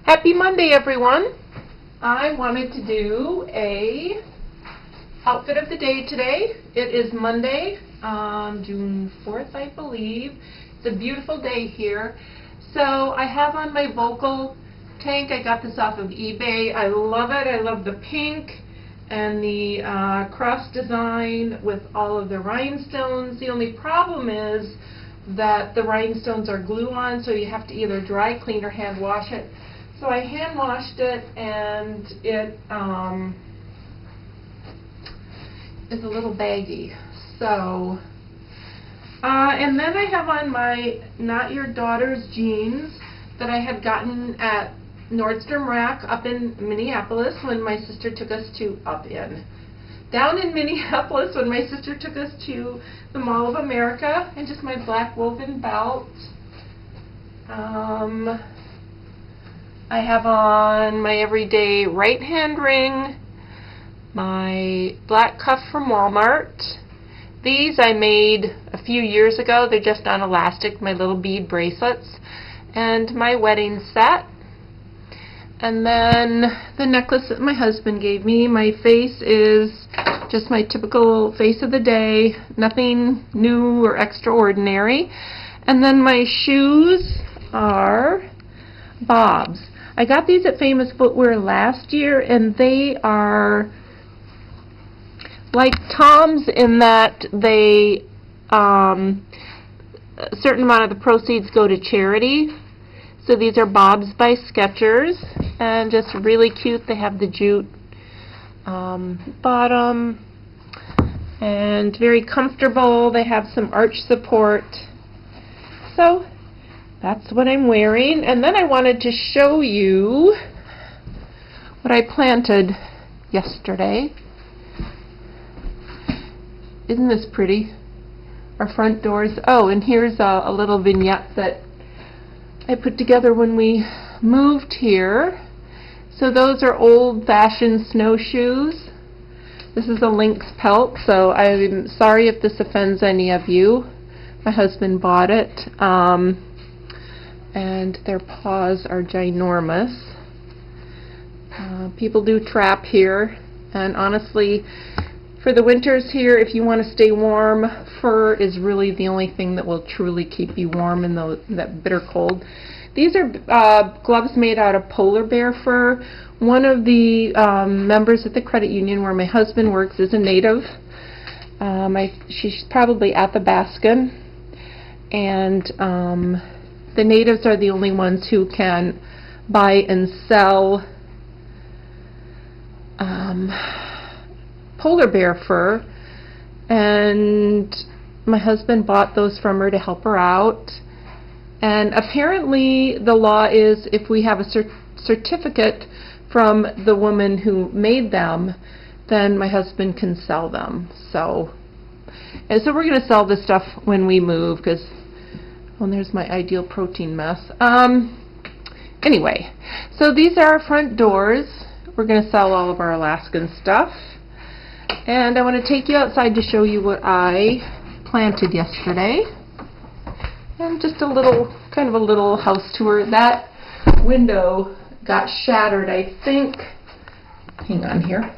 Happy Monday, everyone. I wanted to do a outfit of the day today. It is Monday, June 4th, I believe. It's a beautiful day here. So I have on my vocal tank. I got this off of eBay. I love it. I love the pink and the cross design with all of the rhinestones. The only problem is that the rhinestones are glue on, so you have to either dry clean or hand wash it. So I hand washed it, and it is a little baggy. So, and then I have on my Not Your Daughter's jeans that I had gotten at Nordstrom Rack up in Minneapolis when my sister took us to, down in Minneapolis when my sister took us to the Mall of America, and just my black woven belt. I have on my everyday right hand ring, my black cuff from Walmart. These I made a few years ago. They're just on elastic, my little bead bracelets, and my wedding set. And then the necklace that my husband gave me. My face is just my typical face of the day, nothing new or extraordinary. And then my shoes are Bob's. I got these at Famous Footwear last year, and they are like Tom's in that they a certain amount of the proceeds go to charity. So these are Bob's by Skechers, and just really cute. They have the jute bottom and very comfortable. They have some arch support. So that's what I'm wearing. And then I wanted to show you what I planted yesterday. Isn't this pretty? Our front doors. Oh, and here's a little vignette that I put together when we moved here. So those are old-fashioned snowshoes. This is a lynx pelt, so I'm sorry if this offends any of you. My husband bought it. And their paws are ginormous. People do trap here, and honestly, for the winters here, if you want to stay warm, fur is really the only thing that will truly keep you warm in that bitter cold. These are gloves made out of polar bear fur. One of the members at the credit union where my husband works is a native. She's probably Athabascan, and the natives are the only ones who can buy and sell polar bear fur, and my husband bought those from her to help her out. And apparently the law is if we have a certificate from the woman who made them, then my husband can sell them. So we're going to sell this stuff when we move, because, well, there's my Ideal Protein mess. Anyway, so these are our front doors. We're going to sell all of our Alaskan stuff. And I want to take you outside to show you what I planted yesterday. And just a little, kind of a little house tour. That window got shattered, I think. Hang on here.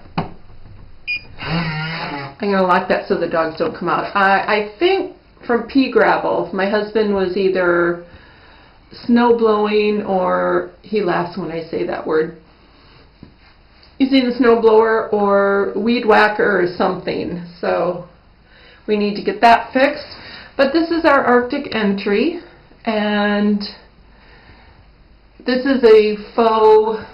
I'm going to lock that so the dogs don't come out. I think from pea gravel. My husband was either snow blowing, or he laughs when I say that word. Using a snow blower or weed whacker or something. So we need to get that fixed. But this is our Arctic entry, and this is a faux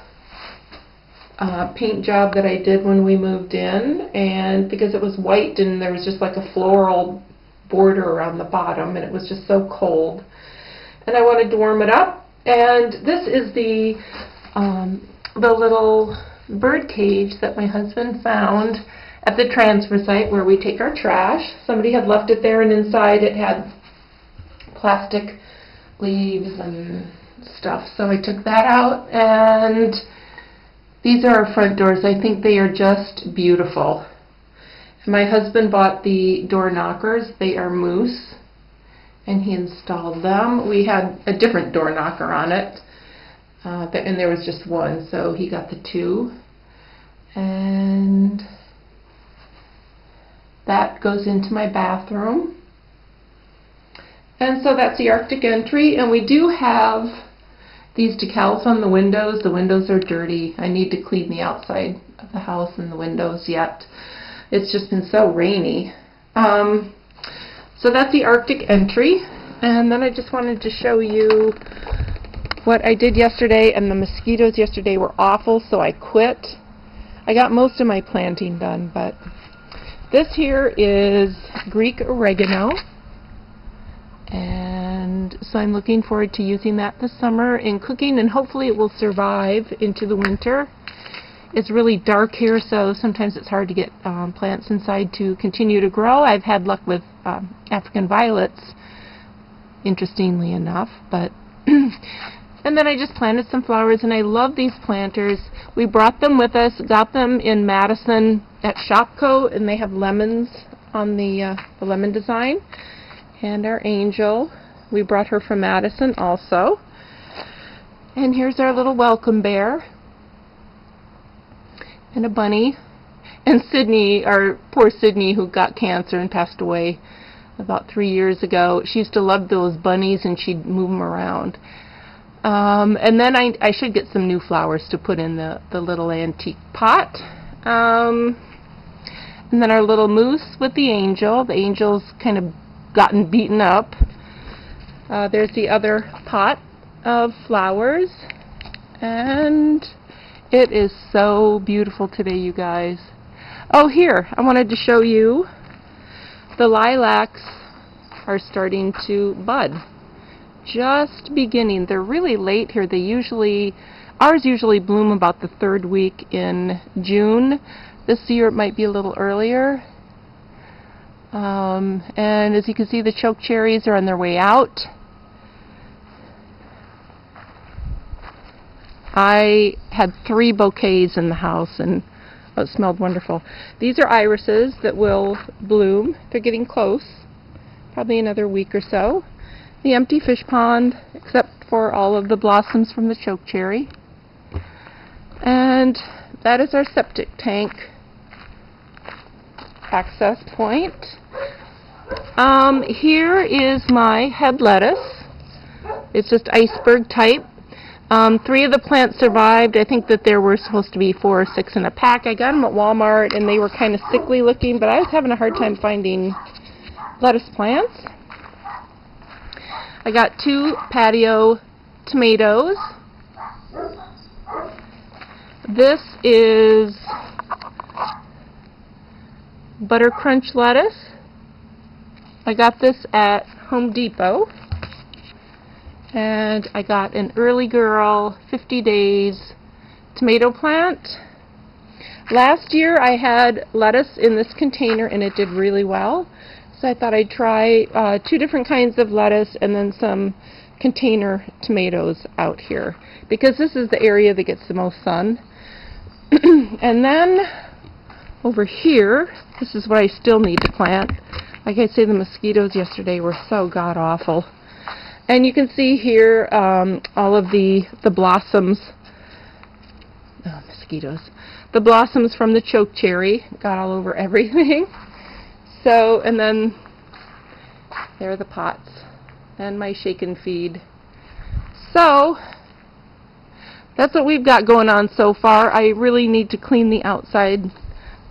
paint job that I did when we moved in, and because it was white and there was just like a floral border around the bottom, and it was just so cold, and I wanted to warm it up. And this is the little bird cage that my husband found at the transfer site where we take our trash. Somebody had left it there, and inside it had plastic leaves and stuff. So I took that out, and these are our front doors. I think they are just beautiful. My husband bought the door knockers. They are moose, and he installed them. We had a different door knocker on it. and there was just one, so he got the two. And that goes into my bathroom. And so that's the Arctic entry, and we do have these decals on the windows. The windows are dirty. I need to clean the outside of the house and the windows yet. It's just been so rainy. So that's the Arctic entry. And then I just wanted to show you what I did yesterday, and the mosquitoes yesterday were awful, so I quit. I got most of my planting done, but this here is Greek oregano. And so I'm looking forward to using that this summer in cooking, and hopefully it will survive into the winter. It's really dark here, so sometimes it's hard to get plants inside to continue to grow. I've had luck with African violets, interestingly enough, but and then I just planted some flowers, and I love these planters. We brought them with us, got them in Madison at Shopco, and they have lemons on the lemon design. And our angel, we brought her from Madison also. And here's our little welcome bear. And a bunny. And Sydney, our poor Sydney, who got cancer and passed away about 3 years ago, she used to love those bunnies, and she'd move them around. And then I should get some new flowers to put in the little antique pot. And then our little moose with the angel. The angel's kind of gotten beaten up. There's the other pot of flowers, and it is so beautiful today, you guys. Oh, here, I wanted to show you the lilacs are starting to bud. Just beginning. They're really late here. Ours usually bloom about the 3rd week in June. This year it might be a little earlier. And as you can see, the choke cherries are on their way out. I had 3 bouquets in the house, and it smelled wonderful. These are irises that will bloom. They're getting close, probably another week or so. The empty fish pond, except for all of the blossoms from the choke cherry. And that is our septic tank access point. Here is my head lettuce. It's just iceberg type. 3 of the plants survived. I think that there were supposed to be 4 or 6 in a pack. I got them at Walmart, and they were kind of sickly looking, but I was having a hard time finding lettuce plants. I got 2 patio tomatoes. This is butter crunch lettuce. I got this at Home Depot, and I got an Early Girl 50 Days tomato plant. Last year I had lettuce in this container, and it did really well, so I thought I'd try 2 different kinds of lettuce and then some container tomatoes out here, because this is the area that gets the most sun. And then over here, this is what I still need to plant. Like I say, the mosquitoes yesterday were so god-awful. And you can see here all of the blossoms. Oh, mosquitoes. The blossoms from the choke cherry got all over everything. So, and then there are the pots and my shake and feed. So, that's what we've got going on so far. I really need to clean the outside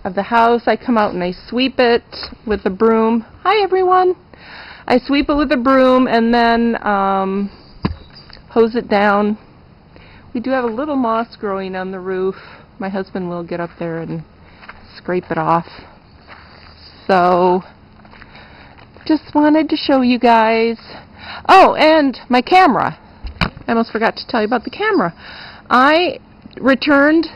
of the house. I come out and I sweep it with a broom. Hi everyone! I sweep it with a broom and then hose it down. We do have a little moss growing on the roof. My husband will get up there and scrape it off. So, just wanted to show you guys. Oh, and my camera. I almost forgot to tell you about the camera. I returned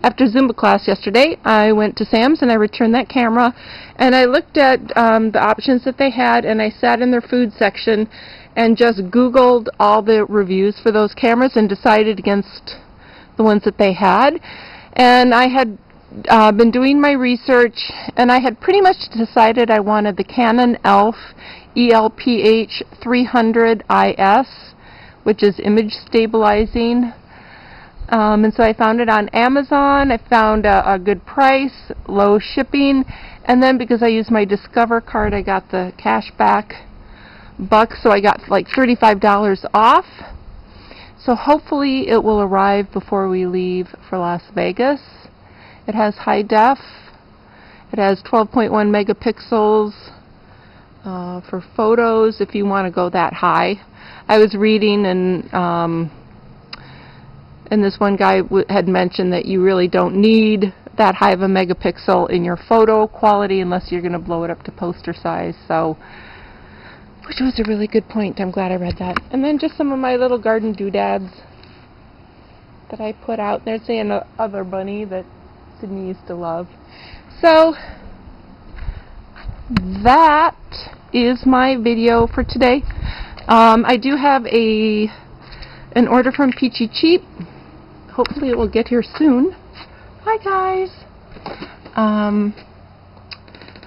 after Zumba class yesterday. I went to Sam's and I returned that camera, and I looked at the options that they had, and I sat in their food section and just Googled all the reviews for those cameras and decided against the ones that they had. And I had been doing my research, and I had pretty much decided I wanted the Canon ELPH 300 IS, which is image stabilizing. And so I found it on Amazon. I found a good price, low shipping, and then because I used my Discover card, I got the cash back bucks, so I got like $35 off. So hopefully it will arrive before we leave for Las Vegas. It has high def. It has 12.1 megapixels for photos if you want to go that high. I was reading and this one guy had mentioned that you really don't need that high of a megapixel in your photo quality unless you're going to blow it up to poster size. So, which was a really good point. I'm glad I read that. And then just some of my little garden doodads that I put out. There's the other bunny that Sydney used to love. So that is my video for today. I do have an order from Peachy Cheap. Hopefully it will get here soon. Hi guys.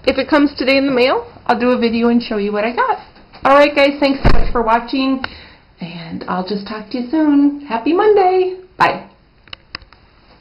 If it comes today in the mail, I'll do a video and show you what I got. Alright guys, thanks so much for watching, and I'll just talk to you soon. Happy Monday. Bye.